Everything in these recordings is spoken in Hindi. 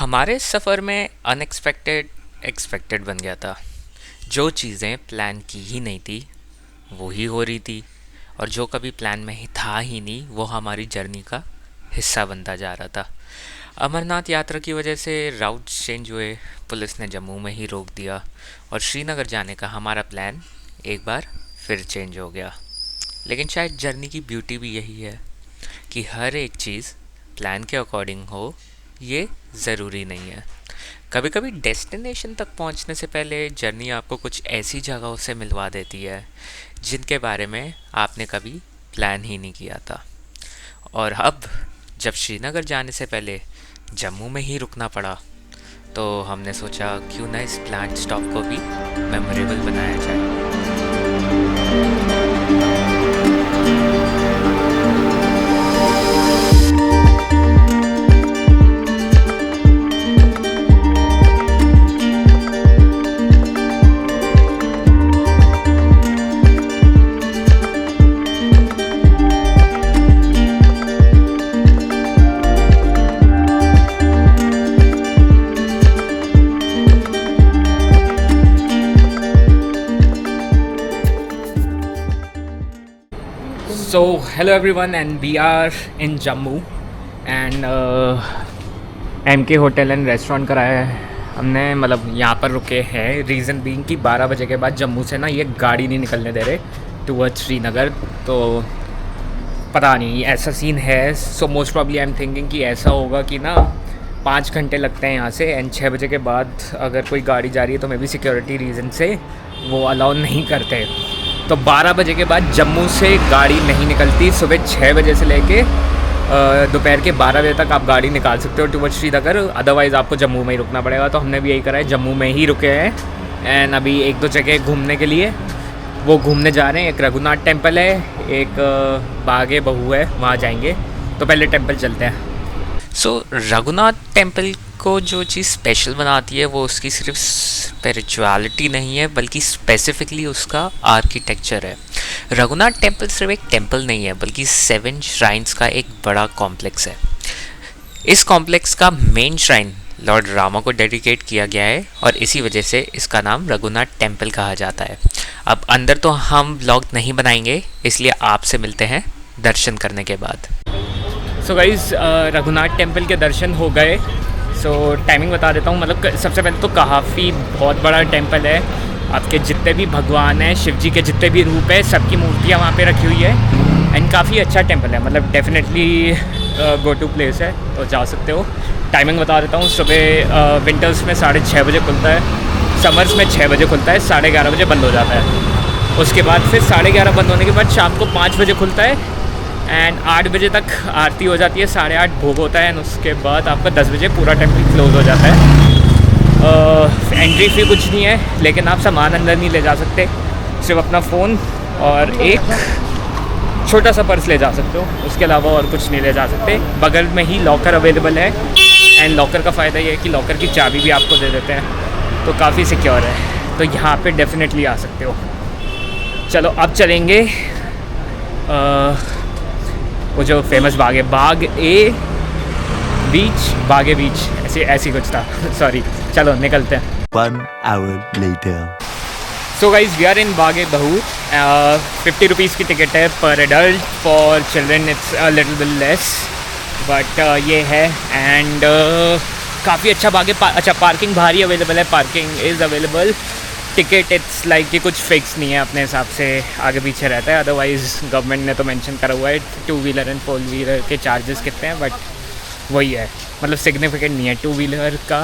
हमारे सफ़र में अनएक्सपेक्टेड एक्सपेक्टेड बन गया था। जो चीज़ें प्लान की ही नहीं थी वो ही हो रही थी, और जो कभी प्लान में ही था ही नहीं वो हमारी जर्नी का हिस्सा बनता जा रहा था। अमरनाथ यात्रा की वजह से राउट चेंज हुए, पुलिस ने जम्मू में ही रोक दिया और श्रीनगर जाने का हमारा प्लान एक बार फिर चेंज हो गया। लेकिन शायद जर्नी की ब्यूटी भी यही है कि हर एक चीज़ प्लान के अकॉर्डिंग हो, ये ज़रूरी नहीं है। कभी कभी डेस्टिनेशन तक पहुंचने से पहले जर्नी आपको कुछ ऐसी जगहों से मिलवा देती है जिनके बारे में आपने कभी प्लान ही नहीं किया था। और अब जब श्रीनगर जाने से पहले जम्मू में ही रुकना पड़ा, तो हमने सोचा क्यों ना इस प्लान स्टॉप को भी मेमोरेबल बनाया जाए। So, hello everyone, and we are in Jammu and MK hotel and restaurant कराया है हमने। मतलब यहाँ पर रुके हैं, रीज़न बीइंग कि 12 बजे के बाद जम्मू से ना ये गाड़ी नहीं निकलने दे रहे टूवर्ड्स श्रीनगर। तो पता नहीं ऐसा सीन है। So most probably I am thinking कि ऐसा होगा कि ना 5 घंटे लगते हैं यहाँ से, एंड 6 बजे के बाद अगर कोई गाड़ी जा रही है तो मे बी सिक्योरिटी रीज़न से वो अलाउ नहीं करते। तो 12 बजे के बाद जम्मू से गाड़ी नहीं निकलती। सुबह 6 बजे से लेके दोपहर के 12 बजे तक आप गाड़ी निकाल सकते हो टूवर्ड्स श्रीनगर, अदरवाइज़ आपको जम्मू में ही रुकना पड़ेगा। तो हमने भी यही करा है, जम्मू में ही रुके हैं। एंड अभी 1-2 जगह घूमने के लिए वो घूमने जा रहे हैं। एक रघुनाथ टेम्पल है, एक बागे बहू है, वहाँ जाएंगे। तो पहले टेम्पल चलते हैं। रघुनाथ टेम्पल को जो चीज़ स्पेशल बनाती है वो उसकी सिर्फ स्पिरिचुअलिटी नहीं है, बल्कि स्पेसिफिकली उसका आर्किटेक्चर है। रघुनाथ टेम्पल सिर्फ एक टेम्पल नहीं है, बल्कि 7 श्राइन्स का एक बड़ा कॉम्प्लेक्स है। इस कॉम्प्लेक्स का मेन श्राइन लॉर्ड रामा को डेडिकेट किया गया है, और इसी वजह से इसका नाम रघुनाथ टेम्पल कहा जाता है। अब अंदर तो हम व्लॉग नहीं बनाएंगे, इसलिए आपसे मिलते हैं दर्शन करने के बाद। सो गाइस, रघुनाथ टेम्पल के दर्शन हो गए। सो टाइमिंग बता देता हूँ। मतलब सबसे पहले तो काफ़ी बहुत बड़ा टेम्पल है। आपके जितने भी भगवान हैं, शिव जी के जितने भी रूप है, सबकी मूर्तियाँ वहाँ पे रखी हुई है। एंड काफ़ी अच्छा टेम्पल है, मतलब डेफिनेटली गो टू प्लेस है, तो जा सकते हो। टाइमिंग बता देता हूँ। सुबह विंटर्स में 6:30 बजे खुलता है, समर्स में 6 बजे खुलता है, 11:30 बजे बंद हो जाता है। उसके बाद फिर 11:30 बंद होने के बाद शाम को 5 बजे खुलता है, एंड 8 बजे तक आरती हो जाती है, 8:30 भोग होता है, एंड उसके बाद आपका 10 बजे पूरा टेम्पल क्लोज हो जाता है। एंट्री फी कुछ नहीं है, लेकिन आप सामान अंदर नहीं ले जा सकते, सिर्फ अपना फ़ोन और एक छोटा सा पर्स ले जा सकते हो। उसके अलावा और कुछ नहीं ले जा सकते। बगल में ही लॉकर अवेलेबल है, एंड लॉकर का फ़ायदा ये है कि लॉकर की चाबी भी आपको दे देते हैं, तो काफ़ी सिक्योर है। तो यहाँ पे डेफिनेटली आ सकते हो। चलो अब चलेंगे वो जो फेमस बाग है, बागे बीच ऐसी कुछ था। सॉरी, चलो निकलते हैं। 1 hour later. So guys, we are in Bagh-e Bahu. 50 rupees की टिकट है पर adult, for children it's a little bit less, but ये है। एंड काफ़ी अच्छा बाग है। अच्छा, पार्किंग बाहर ही अवेलेबल है, parking is available. Ticket it's like कि कुछ फिक्स नहीं है, अपने हिसाब से आगे पीछे रहता है। अदरवाइज़ गवर्नमेंट ने तो मेंशन करा हुआ है 2 व्हीलर एंड 4 व्हीलर के चार्जेस कितने हैं, बट वही है, मतलब सिग्निफिकेंट नहीं है। 2 व्हीलर का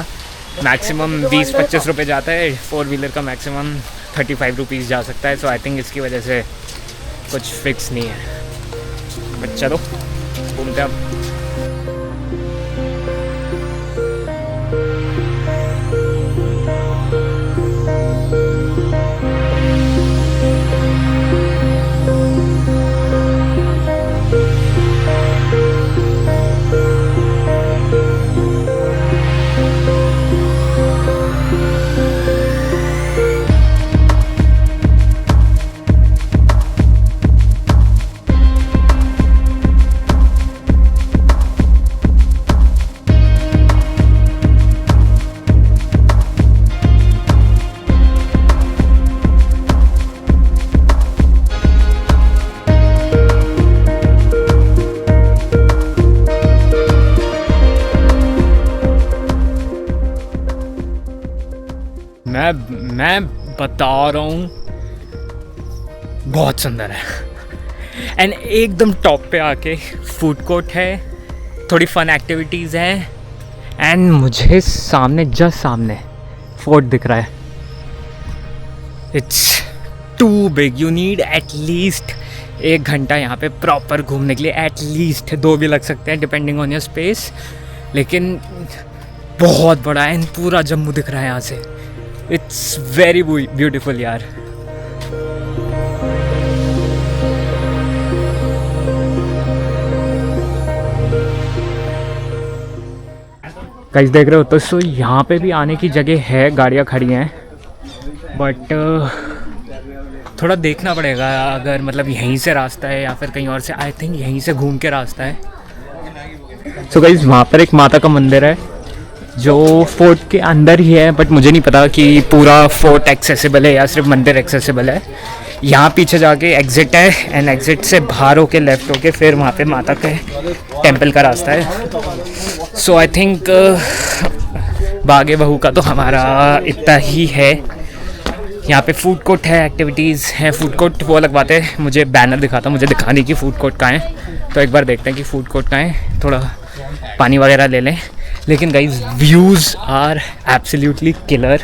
मैक्सिमम 20-25 रुपये जाता है, 4 व्हीलर का मैक्सिमम 35 रुपीज़ जा सकता है। सो आई थिंक इसकी वजह से कुछ फिक्स नहीं है, बट चलो घूमते हैं। मैं बता रहा हूँ, बहुत सुंदर है। एंड एकदम टॉप पे आके फूड कोर्ट है, थोड़ी फन एक्टिविटीज़ हैं, एंड मुझे सामने, जस्ट सामने फोर्ट दिख रहा है। It's too big, you need at least 1 घंटा यहाँ पे प्रॉपर घूमने के लिए, एटलीस्ट 2 भी लग सकते हैं डिपेंडिंग ऑन योर स्पेस, लेकिन बहुत बड़ा है, पूरा जम्मू दिख रहा है यहाँ से। इट्स वेरी ब्यूटीफुल यार। गाइस देख रहे हो तो सो यहाँ पे भी आने की जगह है, गाड़ियाँ खड़ी हैं, बट थोड़ा देखना पड़ेगा अगर मतलब यहीं से रास्ता है या फिर कहीं और से। आई थिंक यहीं से घूम के रास्ता है। सो गाइस वहाँ पर एक माता का मंदिर है जो फोर्ट के अंदर ही है, बट मुझे नहीं पता कि पूरा फोर्ट एक्सेसिबल है या सिर्फ मंदिर एक्सेसिबल है। यहाँ पीछे जाके एग्ज़िट है, एंड एग्ज़िट से बाहर होके लेफ़्ट होके फिर वहाँ पे माता के टेंपल का रास्ता है। सो आई थिंक बागे बहू का तो हमारा इतना ही है। यहाँ पे फूड कोर्ट है, एक्टिविटीज़ हैं। फूड कोर्ट वो लगवाते हैं, मुझे बैनर दिखाता, मुझे दिखा नहीं कि फूड कोर्ट कहाँ है, तो एक बार देखते हैं कि फूड कोर्ट कहाँ है। थोड़ा पानी वगैरह ले लें। लेकिन guys views are absolutely killer,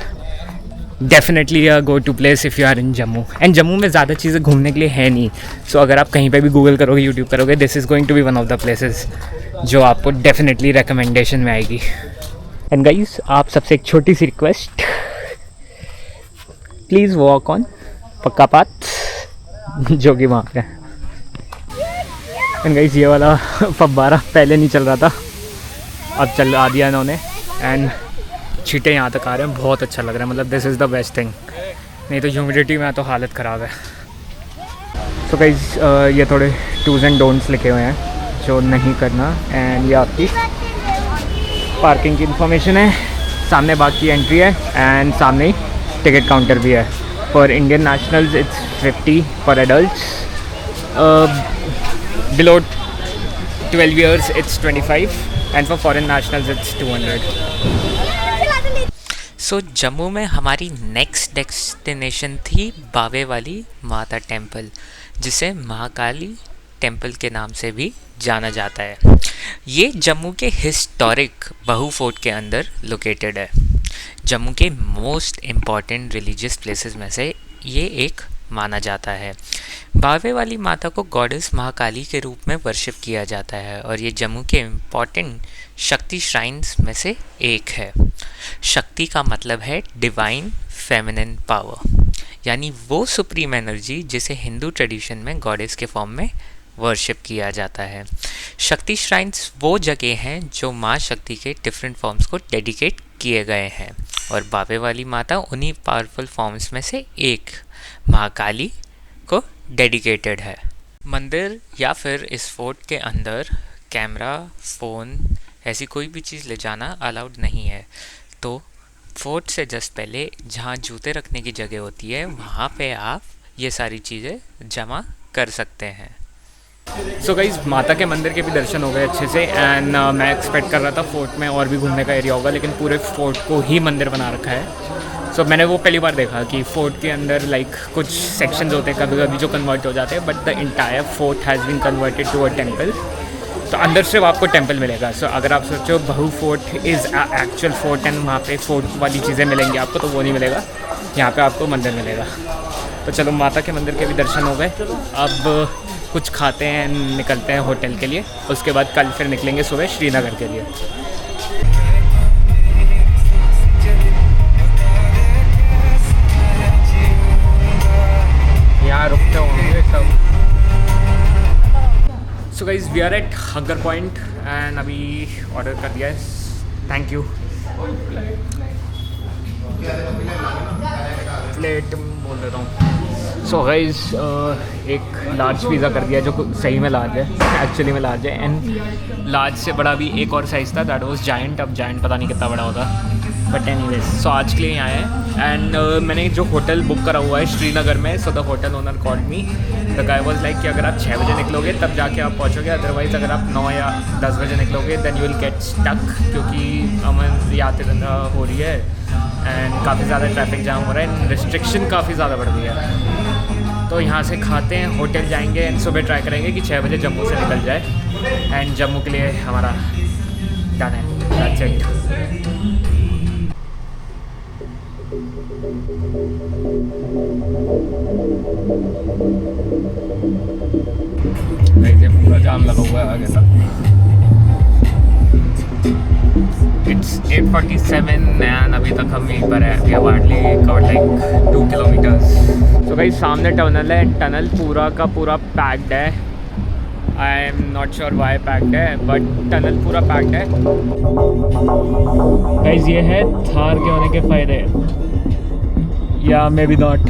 definitely a go to place if you are in Jammu. And Jammu में ज़्यादा चीज़ें घूमने के लिए है नहीं, सो अगर आप कहीं पे भी गूगल करोगे, यूट्यूब करोगे, this is going to be one of the places जो आपको डेफिनेटली रिकमेंडेशन में आएगी। एंड गाइज आप सबसे एक छोटी सी रिक्वेस्ट, प्लीज़ वॉक ऑन पक्का पाथ जो कि वहाँ पे है। एंड गाइज ये वाला फब्बारा पहले नहीं चल रहा था, अब चला दिया इन्होंने, एंड छींटे यहाँ तक आ रहे हैं। बहुत अच्छा लग रहा है, मतलब this is the best thing. नहीं तो ह्यूमिडिटी में तो हालत ख़राब है। तो गाइस ये थोड़े डूज़ एंड डोंट्स लिखे हुए हैं जो नहीं करना, एंड ये आपकी पार्किंग की इन्फॉर्मेशन है। सामने बाग की एंट्री है, एंड सामने ही टिकट काउंटर भी है। For Indian nationals it's 50, for adults below 12 years it's 25, and for foreign nationals it's 200. सो जम्मू में हमारी नेक्स्ट डेस्टिनेशन थी बावे वाली माता टेम्पल, जिसे महाकाली टेम्पल के नाम से भी जाना जाता है। ये जम्मू के हिस्टोरिक बहू फोर्ट के अंदर लोकेटेड है। जम्मू के मोस्ट इम्पॉर्टेंट रिलीजियस प्लेसेस में से ये एक माना जाता है। बावे वाली माता को गॉडेस महाकाली के रूप में वर्शिप किया जाता है, और ये जम्मू के इम्पॉर्टेंट शक्ति श्राइन्स में से एक है। शक्ति का मतलब है डिवाइन फेमिनिन पावर, यानी वो सुप्रीम एनर्जी जिसे हिंदू ट्रेडिशन में गॉडेस के फॉर्म में वर्शिप किया जाता है। शक्ति श्राइन्स वो जगह हैं जो माँ शक्ति के डिफरेंट फॉर्म्स को डेडिकेट किए गए हैं, और बावे वाली माता उन्हीं पावरफुल फॉर्म्स में से एक महाकाली को डेडिकेटेड है। मंदिर या फिर इस फोर्ट के अंदर कैमरा, फ़ोन, ऐसी कोई भी चीज़ ले जाना अलाउड नहीं है। तो फोर्ट से जस्ट पहले जहाँ जूते रखने की जगह होती है, वहाँ पे आप ये सारी चीज़ें जमा कर सकते हैं। सो गाइज माता के मंदिर के भी दर्शन हो गए अच्छे से, एंड मैं एक्सपेक्ट कर रहा था फोर्ट में और भी घूमने का एरिया होगा, लेकिन पूरे फोर्ट को ही मंदिर बना रखा है। सो मैंने वो पहली बार देखा कि फोर्ट के अंदर लाइक कुछ सेक्शंस होते हैं कभी कभी जो कन्वर्ट हो जाते हैं, but the entire fort has been converted to a temple. तो अंदर से आपको टेम्पल मिलेगा। सो अगर आप सोचो बहू fort is actual fort and वहाँ पे फोर्ट वाली चीज़ें मिलेंगी आपको, तो वो नहीं मिलेगा, यहाँ पे आपको मंदिर मिलेगा। तो चलो माता के मंदिर के भी दर्शन हो गए, अब कुछ खाते हैं, निकलते हैं होटल के लिए। उसके बाद कल फिर निकलेंगे सुबह श्रीनगर के लिए। यहाँ रुकते होंगे सब। So guys we are at hunger point, and अभी ऑर्डर कर दिया है। Thank you. प्लेट बोल देता हूँ। सो गाइज एक लार्ज पिज़्ज़ा कर दिया जो सही में लार्ज है, एक्चुअली में लार्ज है, एंड लार्ज से बड़ा भी एक और साइज़ था, दैट वाज जायंट। अब जायंट पता नहीं कितना बड़ा होगा, बट एनीवेज सो आज के लिए यहाँ है। एंड मैंने जो होटल बुक करा हुआ है श्रीनगर में, so the hotel owner called me, the guy was like कि अगर आप 6 बजे निकलोगे तब जाके आप पहुँचोगे, अदरवाइज़ अगर आप 9 या 10 बजे निकलोगे then you will get stuck, क्योंकि अमन यात्रा हो रही है एंड काफ़ी ज़्यादा ट्रैफिक जाम हो रहा है, रिस्ट्रिक्शन काफ़ी ज़्यादा बढ़ गई है। तो यहाँ से खाते हैं, होटल जाएंगे एंड सुबह ट्राई करेंगे कि 6 बजे जम्मू से निकल जाए एंड जम्मू के लिए हमारा डन है। That's it. पूरा जाम लगा हुआ है आगे तक। It's 8:47 एंड अभी तक हम यहीं पर है। We have hardly covered like 2 kilometers. So भाई सामने टनल है, टनल पूरा का पूरा पैक्ड है। I am not sure why packed है, बट टनल पूरा पैक्ड है। गाइस ये है थार के होने के फ़ायदे, या मे बी नॉट।